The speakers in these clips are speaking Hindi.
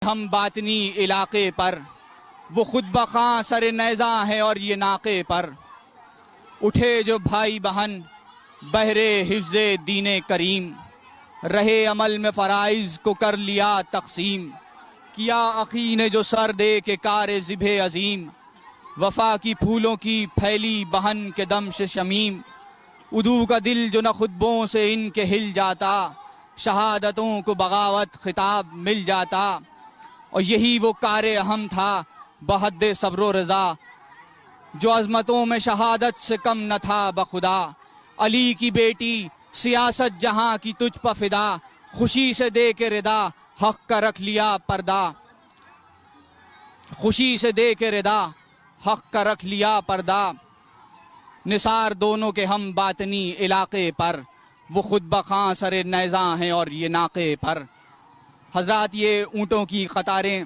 हम बातनी इलाके पर, वो खुद बखां सर नैज़ा है और ये नाके पर। उठे जो भाई बहन बहरे हिफ्ज़े दीने करीम, रहे अमल में फ़राइज़ को कर लिया तक़सीम। किया अक़ी ने जो सर दे के कार ज़िभे अज़ीम, वफ़ा की फूलों की फैली बहन के दम से शमीम। उदू का दिल जो न खुतबों से इनके हिल जाता, शहादतों को बगावत खिताब मिल जाता। और यही वो कार अहम था बहद्दे सब्र रज़ा, जो अज़मतों में शहादत से कम न था बखुदा। अली की बेटी सियासत जहाँ की तुझ पर फिदा, खुशी से दे के रिदा हक़ का रख लिया पर्दा। खुशी से दे के रिदा हक़ का रख लिया पर्दा। निसार दोनों के हम बातनी इलाके पर, वो खुद बखां सरे नैज़ा हैं और ये नाके पर। हज़रात, ये ऊँटों की कतारें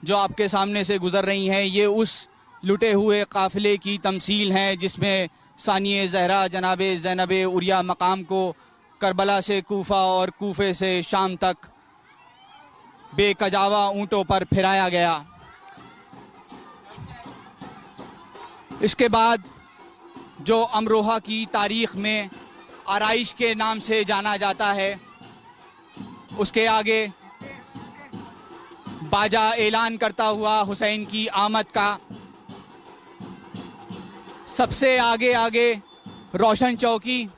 जो आपके सामने से गुज़र रही हैं, ये उस लुटे हुए काफ़िले की तमसील हैं जिसमें सानिए ज़हरा जनाब ज़ैनब उरिया मकाम को करबला से कूफ़ा और कूफ़े से शाम तक बेकजावा ऊँटों पर फिराया गया। इसके बाद जो अमरोहा की तारीख़ में आराइश के नाम से जाना जाता है, उसके आगे बाजा ऐलान करता हुआ हुसैन की आमद का। सबसे आगे आगे रोशन चौकी,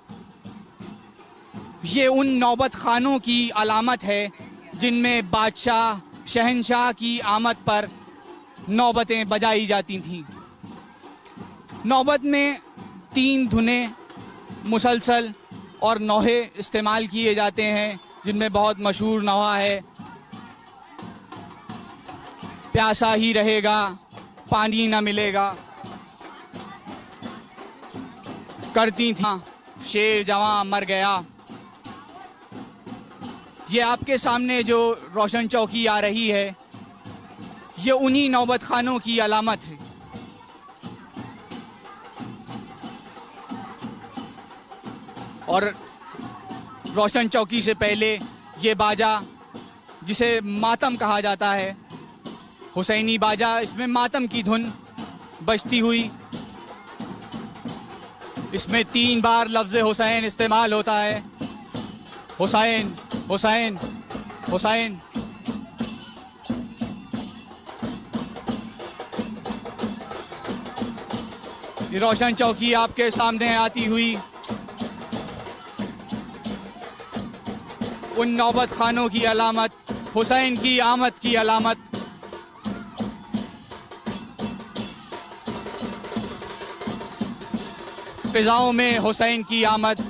ये उन नौबत खानों की अलामत है जिनमें बादशाह शहंशाह की आमद पर नौबतें बजाई जाती थीं। नौबत में 3 धुनें मुसलसल और नौहे इस्तेमाल किए जाते हैं, जिनमें बहुत मशहूर नौहा है प्यासा ही रहेगा पानी न मिलेगा, करती थी शेर जवां मर गया। ये आपके सामने जो रोशन चौकी आ रही है, ये उन्हीं नौबत खानों की अलामत है। और रोशन चौकी से पहले ये बाजा, जिसे मातम कहा जाता है, हुसैनी बाजा, इसमें मातम की धुन बजती हुई, इसमें 3 बार लफ्ज़ हुसैन इस्तेमाल होता है। हुसैन हुसैन हुसैन। ये रोशन चौकी आपके सामने आती हुई उन नौबत खानों की अलामत, हुसैन की आमद की अलामत। फिजाओं में हुसैन की आमद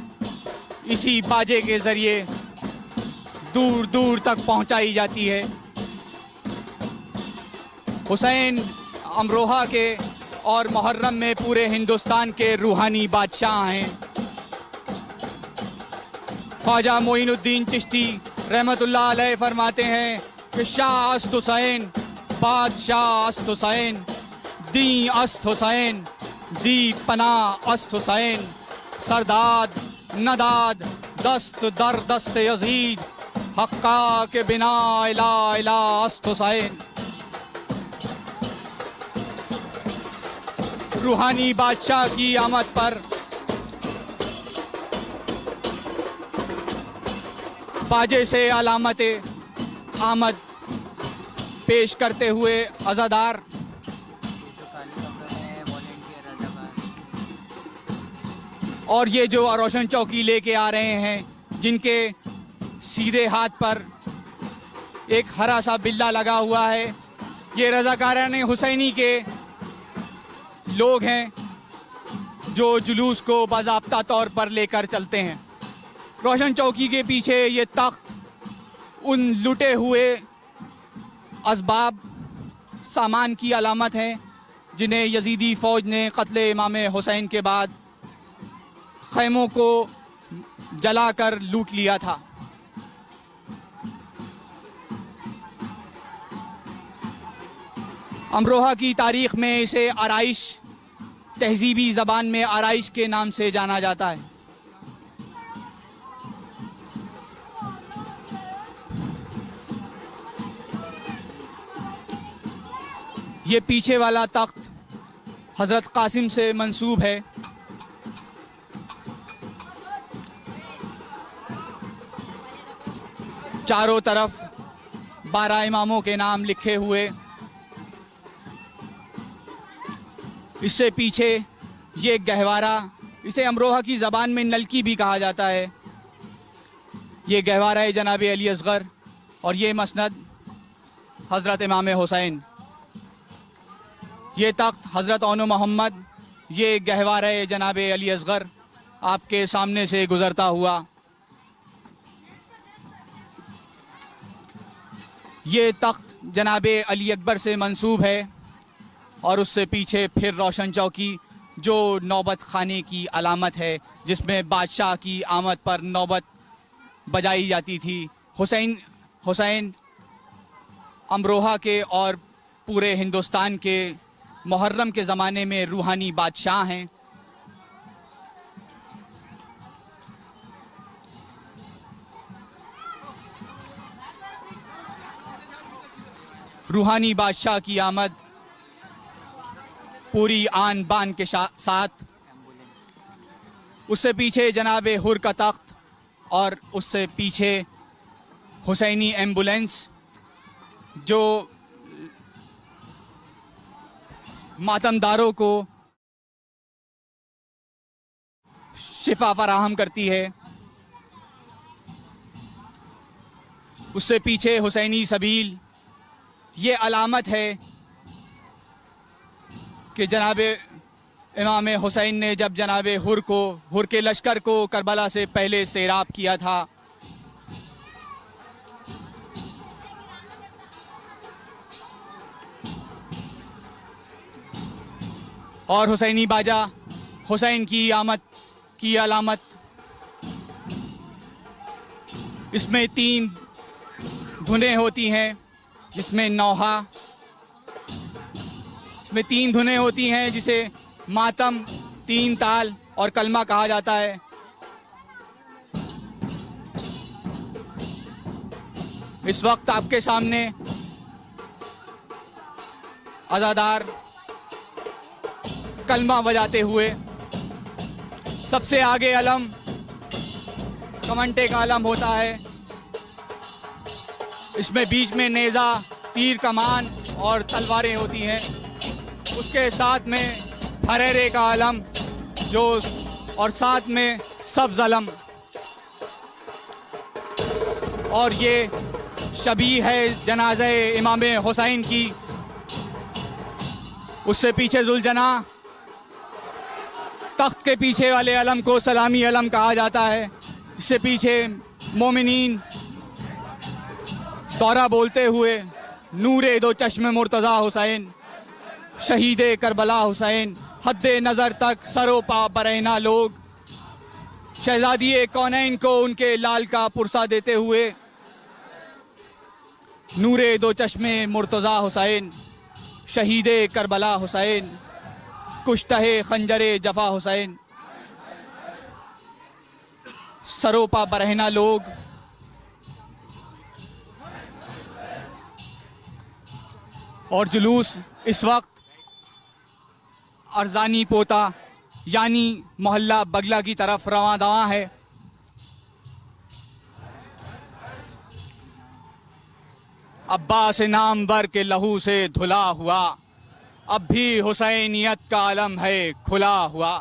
इसी बाजे के ज़रिए दूर दूर तक पहुंचाई जाती है। हुसैन अमरोहा के और मुहर्रम में पूरे हिंदुस्तान के रूहानी बादशाह हैं। ख्वाजा मोइनुद्दीन चिश्ती रहमतुल्लाह अलैह फरमाते हैं कि शाह अस्त हुसैन, बादशाह अस्त हुसैन, दी अस्त हुसैन, दी पना अस्त हुसैन, सरदाद नदाद दस्त दर दस्त यजीद, हक्का के बिना इला इला अस्त हुसैन। रूहानी बादशाह की आमद पर बाजे से अलामत आमद पेश करते हुए अज़ादार और ये जो रोशन चौकी लेके आ रहे हैं, जिनके सीधे हाथ पर एक हरा सा बिल्ला लगा हुआ है, ये रज़ाकारान हुसैनी के लोग हैं जो जुलूस को बाज़ाब्ता तौर पर लेकर चलते हैं। रोशन चौकी के पीछे ये तख्त उन लुटे हुए असबाब सामान की अलामत हैं जिन्हें यजीदी फ़ौज ने कत्ल इमाम हुसैन के बाद खैमों को जलाकर लूट लिया था। अमरोहा की तारीख़ में इसे आराइश, तहज़ीबी ज़बान में आराइश के नाम से जाना जाता है। ये पीछे वाला तख्त हज़रत कासिम से मंसूब है। चारों तरफ 12 इमामों के नाम लिखे हुए। इससे पीछे ये गहवारा, इसे अमरोहा की ज़बान में नलकी भी कहा जाता है, ये गहवारा है जनाब अली असगर। और ये मसनद हज़रत इमाम हुसैन, ये तख्त हज़रत औन मोहम्मद, ये गहवारा है जनाब अली असगर आपके सामने से गुज़रता हुआ। ये तख्त जनाब अली अकबर से मंसूब है। और उससे पीछे फिर रोशन चौकी, जो नौबत खाने की अलामत है, जिसमें बादशाह की आमद पर नौबत बजाई जाती थी। हुसैन अमरोहा के और पूरे हिंदुस्तान के मुहर्रम के ज़माने में रूहानी बादशाह हैं। रूहानी बादशाह की आमद पूरी आन बान के साथ। उससे पीछे जनाब हुर का तख्त और उससे पीछे हुसैनी एम्बुलेंस, जो मातमदारों को शिफा फराहम करती है। उससे पीछे हुसैनी सबील, ये अलामत है कि जनाब इमाम हुसैन ने जब जनाब हुर के लश्कर को करबला से पहले सैराब किया था, और हुसैनी बाजा हुसैन की आमद की अलामत। इसमें 3 धुनें होती हैं, जिसमें नौहा, इसमें 3 धुनें होती हैं जिसे मातम, 3 ताल और कलमा कहा जाता है। इस वक्त आपके सामने अज़ादार कलमा बजाते हुए, सबसे आगे अलम कमंटे का अलम होता है। इसमें बीच में नेज़ा, तीर, कमान और तलवारें होती हैं। उसके साथ में फरेरे का अलम, जो और साथ में सब्ज़ अलम। और ये शबी है जनाज़े इमाम हुसैन की। उससे पीछे जुलजना, तख्त के पीछे वाले अलम को सलामी अलम कहा जाता है। इससे पीछे मोमिनीन दौरा बोलते हुए, नूरे दो चश्मे मुर्तज़ा हुसैन, शहीदे करबला हुसैन, हद्दे नज़र तक सरोपा बरहना लोग, शहजादिए कौनैन को उनके लाल का पुरसा देते हुए, नूरे दो चश्मे मुर्तज़ा हुसैन, शहीदे करबला हुसैन, कुश्तहे खंजरे जफा हुसैन, सरोपा बरहना लोग। और जुलूस इस वक्त अरजानी पोता यानी मोहल्ला बगला की तरफ रवां दवा है। अब्बास नामवर के लहू से धुला हुआ, अब भी हुसैनियत का अलम है खुला हुआ।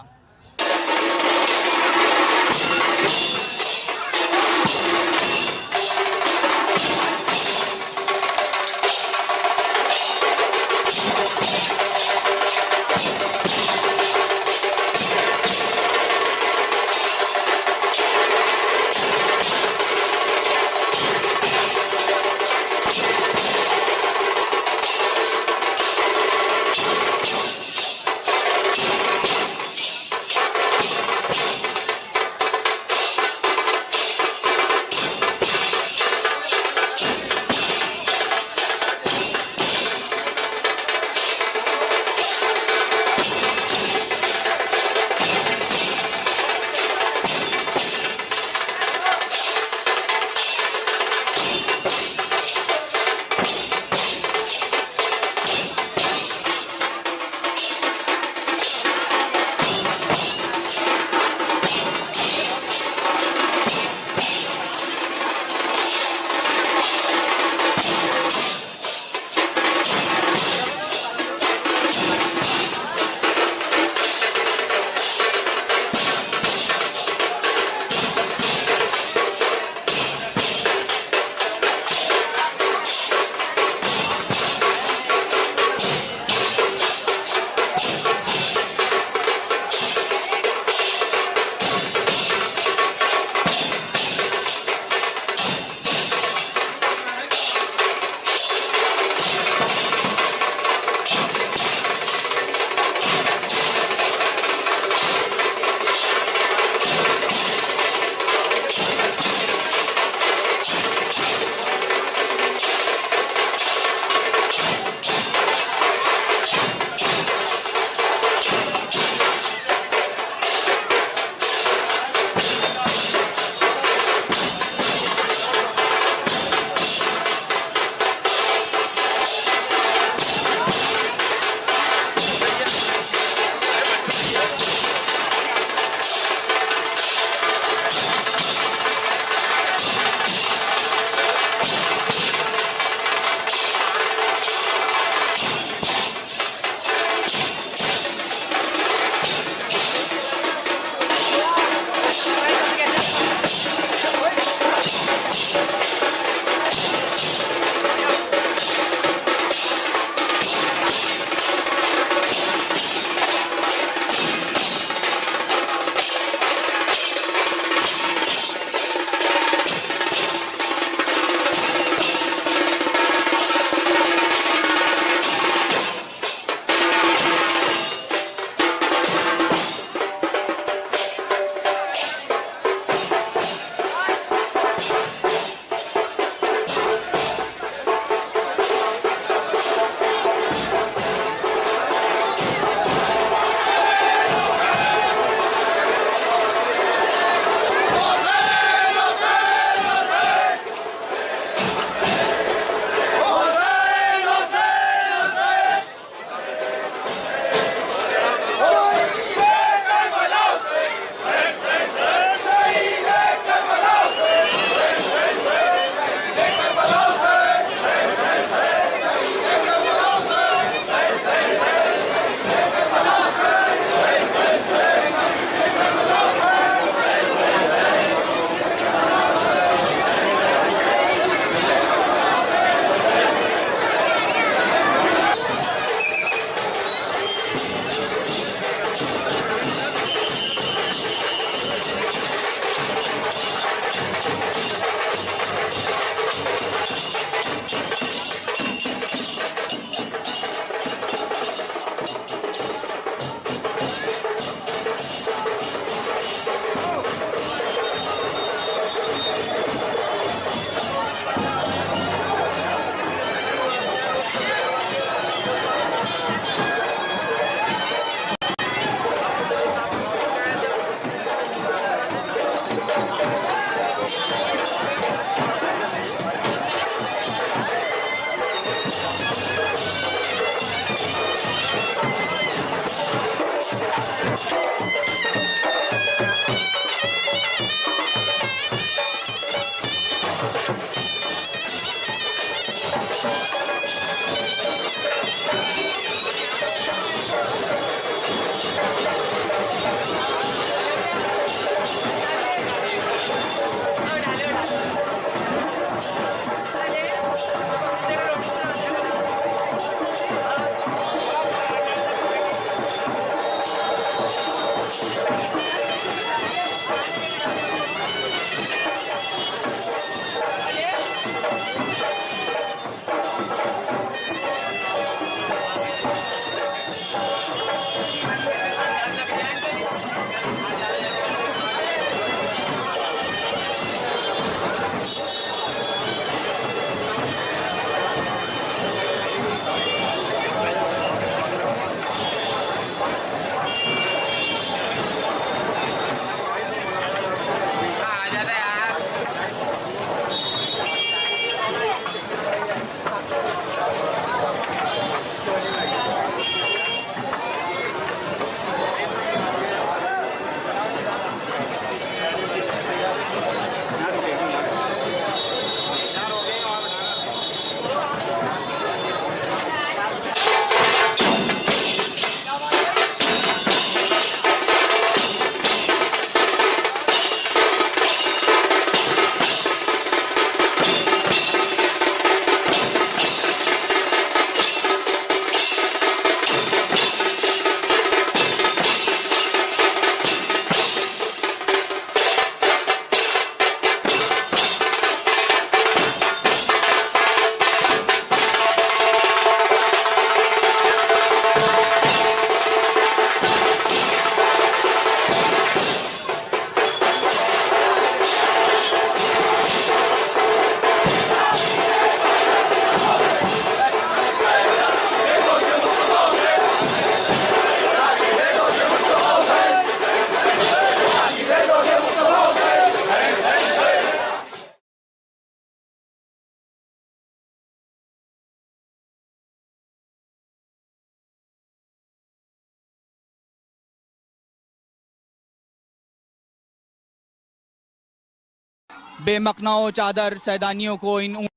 बेमकनाओ चादर सैदानियों को इन